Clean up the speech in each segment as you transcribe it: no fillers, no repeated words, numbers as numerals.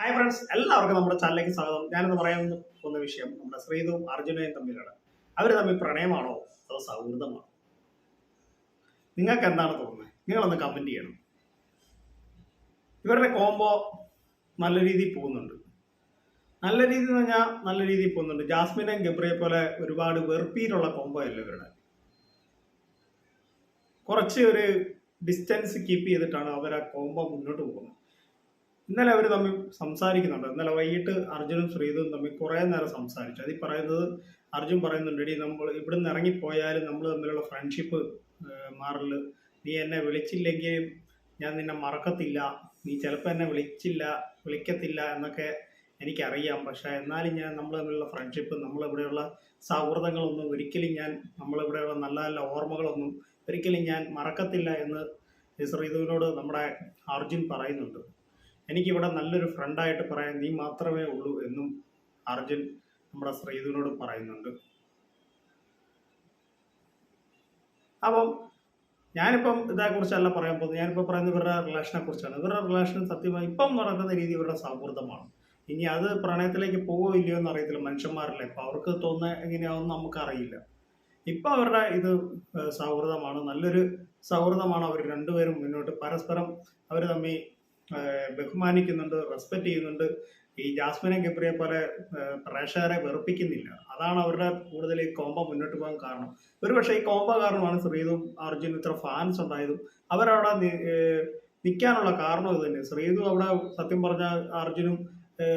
Hi friends, എല്ലാവർക്കും നമ്മുടെ ചാനലിലേക്ക് സ്വാഗതം. ഞാനിന്ന് പറയാൻ പോകുന്ന വിഷയം നമ്മുടെ ശ്രീതുവും അർജുനയും തമ്മിലാണ്. അവർ തമ്മിൽ പ്രണയമാണോ അതോ സൗഹൃദമാണോ? നിങ്ങൾക്ക് എന്താണ് തോന്നുന്നത്? നിങ്ങളൊന്ന് കമന്റ് ചെയ്യണം. ഇവരുടെ കോംബോ നല്ല രീതിയിൽ പോകുന്നുണ്ട്. നല്ല രീതി എന്ന് പറഞ്ഞാൽ നല്ല രീതിയിൽ പോകുന്നുണ്ട്. ജാസ്മിനെയും ഗബ്രിയെ പോലെ ഒരുപാട് വെറുപ്പിയിലുള്ള കോംബോ അല്ല ഇവരുടെ. കുറച്ച് ഒരു ഡിസ്റ്റൻസ് കീപ്പ് ചെയ്തിട്ടാണ് അവർ ആ കോംബോ മുന്നോട്ട് പോകുന്നത്. ഇന്നലെ അവർ തമ്മിൽ സംസാരിക്കുന്നുണ്ട്. ഇന്നലെ വൈകിട്ട് അർജുനും ശ്രീതും തമ്മിൽ കുറേ നേരം സംസാരിച്ചു. അതിൽ പറയുന്നത്, അർജുൻ പറയുന്നുണ്ട്, എടി നമ്മൾ ഇവിടുന്ന് ഇറങ്ങിപ്പോയാലും നമ്മൾ തമ്മിലുള്ള ഫ്രണ്ട്ഷിപ്പ് മാറില്ല. നീ എന്നെ വിളിച്ചില്ലെങ്കിൽ ഞാൻ നിന്നെ മറക്കത്തില്ല. നീ ചിലപ്പോൾ എന്നെ വിളിക്കത്തില്ല എന്നൊക്കെ എനിക്കറിയാം. പക്ഷേ എന്നാലും നമ്മൾ തമ്മിലുള്ള ഫ്രണ്ട്ഷിപ്പ്, നമ്മളിവിടെയുള്ള സൗഹൃദങ്ങളൊന്നും ഒരിക്കലും നമ്മളിവിടെയുള്ള നല്ല നല്ല ഓർമ്മകളൊന്നും ഒരിക്കലും ഞാൻ മറക്കത്തില്ല എന്ന് ശ്രീതുവിനോട് നമ്മുടെ അർജുൻ പറയുന്നുണ്ട്. എനിക്കിവിടെ നല്ലൊരു ഫ്രണ്ടായിട്ട് പറയാൻ നീ മാത്രമേ ഉള്ളൂ എന്നും അർജുൻ നമ്മുടെ ശ്രീതുവിനോട് പറയുന്നുണ്ട്. അപ്പം ഞാനിപ്പം ഇതേക്കുറിച്ചല്ല പറയാൻ പോകുന്നത്. ഞാനിപ്പോൾ പറയുന്നത് ഇവരുടെ റിലേഷനെ കുറിച്ചാണ്. ഇവരുടെ റിലേഷൻ സത്യമായി ഇപ്പം നടക്കുന്ന രീതി ഇവരുടെ സൗഹൃദമാണ്. ഇനി അത് പ്രണയത്തിലേക്ക് പോവോ ഇല്ലയോ എന്ന് അറിയത്തില്ല. മനുഷ്യന്മാരല്ലേ, ഇപ്പം അവർക്ക് തോന്നുന്ന എങ്ങനെയാവുമെന്ന് നമുക്കറിയില്ല. ഇപ്പം അവരുടെ ഇത് സൗഹൃദമാണ്, നല്ലൊരു സൗഹൃദമാണ്. അവർ രണ്ടുപേരും മുന്നോട്ട് പരസ്പരം അവർ തമ്മിൽ ബഹുമാനിക്കുന്നുണ്ട്, റെസ്പെക്ട് ചെയ്യുന്നുണ്ട്. ഈ ജാസ്മിനെ ഗബ്രിയെ പോലെ പ്രേക്ഷകരെ വെറുപ്പിക്കുന്നില്ല. അതാണ് അവരുടെ കൂടുതൽ ഈ കോംബോ മുന്നോട്ട് പോകാൻ കാരണം. ഒരുപക്ഷെ ഈ കോംബോ കാരണമാണ് ശ്രീതും അർജുനും ഇത്ര ഫാൻസ് ഉണ്ടായതും. അവരവിടെ നിൽക്കാനുള്ള കാരണം ഇത് തന്നെ. ശ്രീതു അവിടെ സത്യം പറഞ്ഞ അർജുനും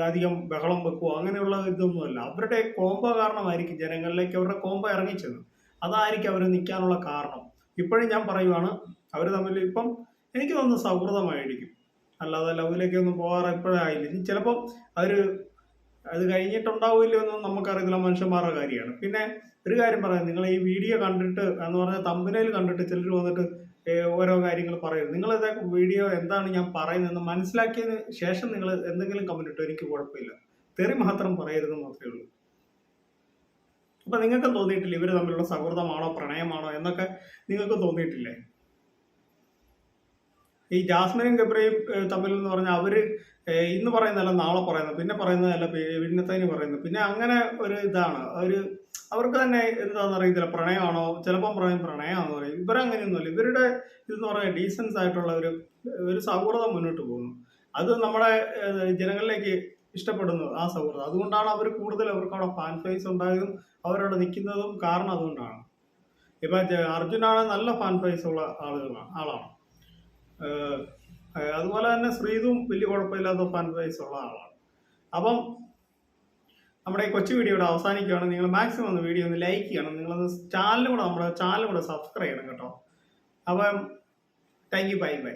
അധികം ബഹളം വെക്കുവോ അങ്ങനെയുള്ള ഇതൊന്നുമല്ല. അവരുടെ കോംബോ കാരണമായിരിക്കും ജനങ്ങളിലേക്ക് അവരുടെ കോംബോ ഇറങ്ങിച്ചത്. അതായിരിക്കും അവർ നിൽക്കാനുള്ള കാരണം. ഇപ്പോഴും ഞാൻ പറയുവാണ്, അവർ തമ്മിൽ ഇപ്പം എനിക്ക് തോന്നുന്നു സൗഹൃദമായിരിക്കും. അല്ലാതെ ലവിലേക്കൊന്നും പോകാറ് ഇപ്പോഴായില്ല. ഇനി ചിലപ്പം അത് കഴിഞ്ഞിട്ടുണ്ടാവില്ലോ എന്നൊന്നും നമുക്കറിയില്ല. മനുഷ്യന്മാരുടെ കാര്യമാണ്. പിന്നെ ഒരു കാര്യം പറയാം, നിങ്ങൾ ഈ വീഡിയോ കണ്ടിട്ട് എന്ന് പറഞ്ഞാൽ തമ്പനയിൽ കണ്ടിട്ട് ചിലർ വന്നിട്ട് ഓരോ കാര്യങ്ങൾ പറയും. നിങ്ങളിത് വീഡിയോ എന്താണ് ഞാൻ പറയുന്നതെന്ന് മനസ്സിലാക്കിയതിന് ശേഷം നിങ്ങൾ എന്തെങ്കിലും കമന്റ് ഇട്ടോ, എനിക്ക് കുഴപ്പമില്ല. തെറി മാത്രം പറയരുതെന്ന് മാത്രമേ ഉള്ളൂ. അപ്പൊ നിങ്ങൾക്കും തോന്നിയിട്ടില്ല ഇവർ തമ്മിലുള്ള സൗഹൃദമാണോ പ്രണയമാണോ എന്നൊക്കെ നിങ്ങൾക്ക് തോന്നിയിട്ടില്ലേ? ഈ ജാസ്മിനും ഗബ്രിയും തമ്മിൽ എന്ന് പറഞ്ഞാൽ അവര് ഇന്ന് പറയുന്നതല്ല നാളെ പറയുന്നത്, പിന്നെ പറയുന്നതല്ല പിന്നത്തേന് പറയുന്നത്, പിന്നെ അങ്ങനെ ഒരു ഇതാണ്. അവർക്ക് തന്നെ എന്താണെന്ന് അറിയത്തില്ല. പ്രണയമാണോ, ചിലപ്പം പറയും പ്രണയമാണെന്ന് പറയും. ഇവരങ്ങനെയൊന്നുമല്ല. ഇവരുടെ ഇതെന്ന് പറഞ്ഞാൽ ഡീസൻസ് ആയിട്ടുള്ള ഒരു സൗഹൃദം മുന്നോട്ട് പോകുന്നു. അത് നമ്മുടെ ജനങ്ങളിലേക്ക് ഇഷ്ടപ്പെടുന്നു ആ സൗഹൃദം. അതുകൊണ്ടാണ് അവർ കൂടുതൽ അവർക്ക് അവിടെ ഫാൻ ഫേസ് ഉണ്ടായതും അവരവിടെ നിൽക്കുന്നതും കാരണം അതുകൊണ്ടാണ്. ഇപ്പൊ അർജുനാണ് നല്ല ഫാൻ ഫേസ് ഉള്ള ആളാണ്. അതുപോലെ തന്നെ ശ്രീതും വലിയ കുഴപ്പമില്ലാത്ത ഫാൻ ബേസ് ഉള്ള ആളാണ്. അപ്പം നമ്മുടെ ഈ കൊച്ചു വീഡിയോ ഇവിടെ അവസാനിക്കുകയാണ്. നിങ്ങൾ മാക്സിമം ഒന്ന് വീഡിയോ ഒന്ന് ലൈക്ക് ചെയ്യണം. നിങ്ങളൊന്ന് നമ്മുടെ ചാനലും കൂടെ സബ്സ്ക്രൈബ് ചെയ്യണം കേട്ടോ. അപ്പം താങ്ക് യു, ബൈ ബൈ.